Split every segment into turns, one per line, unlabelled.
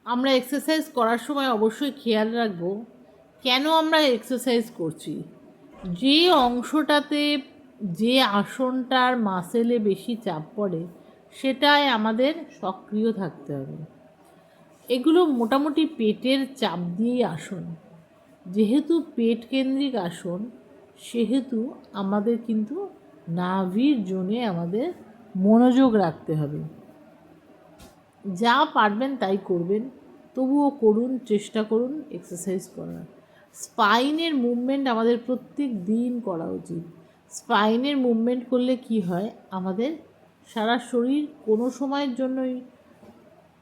আমরা এক্সারসাইজ করার সময় অবশ্যই খেয়াল রাখব কেন আমরা এক্সারসাইজ করছি। যে অংশটাতে যে আসনটার মাসেলে বেশি চাপ পড়ে সেটাই আমাদের সক্রিয় থাকতে হবে। এগুলো মোটামুটি পেটের চাপ দিয়েই আসন। যেহেতু পেট কেন্দ্রিক আসন সেহেতু আমাদের কিন্তু নাভির জোনে আমাদের মনোযোগ রাখতে হবে। যা পারবেন তাই করবেন, তবুও করুন, চেষ্টা করুন এক্সারসাইজ করার। স্পাইনের মুভমেন্ট আমাদের প্রত্যেক দিন করা উচিত। স্পাইনের মুভমেন্ট করলে কি হয়, আমাদের সারা শরীর কোনো সময়ের জন্যই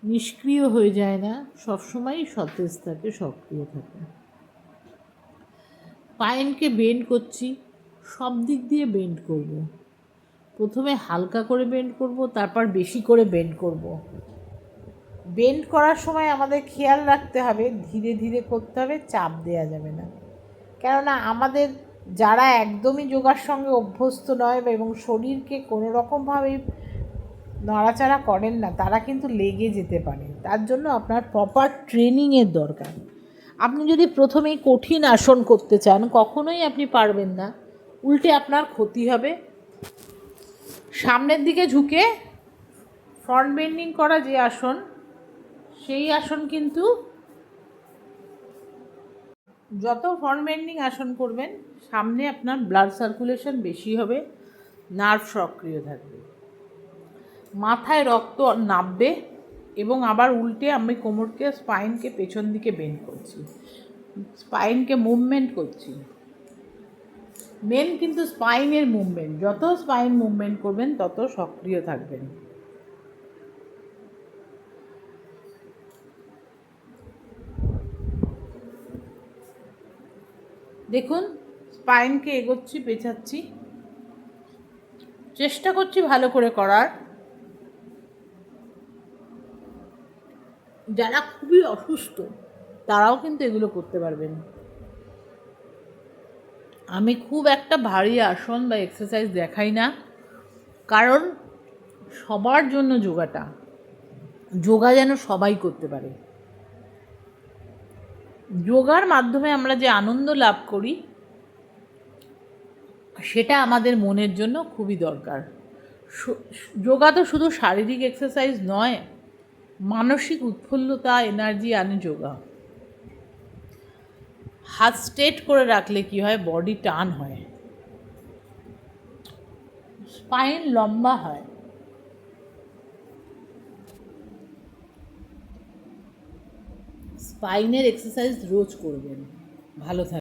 নিষ্ক্রিয় হয়ে যায় না, সবসময়ই সতেজ থাকে, সক্রিয় থাকে। স্পাইনকে বেন্ড করছি, সব দিক দিয়ে বেন্ড করব। প্রথমে হালকা করে বেন্ড করব, তারপর বেশি করে বেন্ড করব। বেন্ড করার সময় আমাদের খেয়াল রাখতে হবে ধীরে ধীরে করতে হবে, চাপ দেওয়া যাবে না। কেননা আমাদের যারা একদমই যোগার সঙ্গে অভ্যস্ত নয় এবং শরীরকে কোনো রকমভাবে নড়াচড়া করেন না, তারা কিন্তু লেগে যেতে পারে। তার জন্য আপনার প্রপার ট্রেনিংয়ের দরকার। আপনি যদি প্রথমেই কঠিন আসন করতে চান, কখনোই আপনি পারবেন না, উল্টে আপনার ক্ষতি হবে। সামনের দিকে ঝুঁকে ফ্রন্ট বেন্ডিং করা যে আসন, সেই আসন কিন্তু যত ফ্রন্ট বেন্ডিং আসন করবেন সামনে আপনার ব্লাড সার্কুলেশন বেশি হবে, নার্ভ সক্রিয় থাকবে, মাথায় রক্ত নামবে। এবং আবার উল্টে আমি কোমরকে, স্পাইনকে পেছন দিকে বেন্ড করছি, স্পাইনকে মুভমেন্ট করছি। মেন কিন্তু স্পাইনের মুভমেন্ট, যত স্পাইন মুভমেন্ট করবেন তত সক্রিয় থাকবেন। দেখুন, স্পাইনকে এগোচ্ছি, পেঁচাচ্ছি, চেষ্টা করছি ভালো করে করার। যারা খুবই অসুস্থ তারাও কিন্তু এগুলো করতে পারবেন। আমি খুব একটা ভারী আসন বা এক্সারসাইজ দেখাই না, কারণ সবার জন্য যোগা যেন সবাই করতে পারে। যোগার মাধ্যমে আমরা যে আনন্দ লাভ করি সেটা আমাদের মনের জন্য খুবই দরকার। যোগা তো শুধু শারীরিক এক্সারসাইজ নয়, মানসিক উৎফুল্লতা, এনার্জি আনে যোগা। হাত স্ট্রেট করে রাখলে কি হয়, বডি টান হয়, স্পাইন লম্বা হয়। স্পাইনের এক্সারসাইজ রোজ করবেন। ভালো থাকবেন।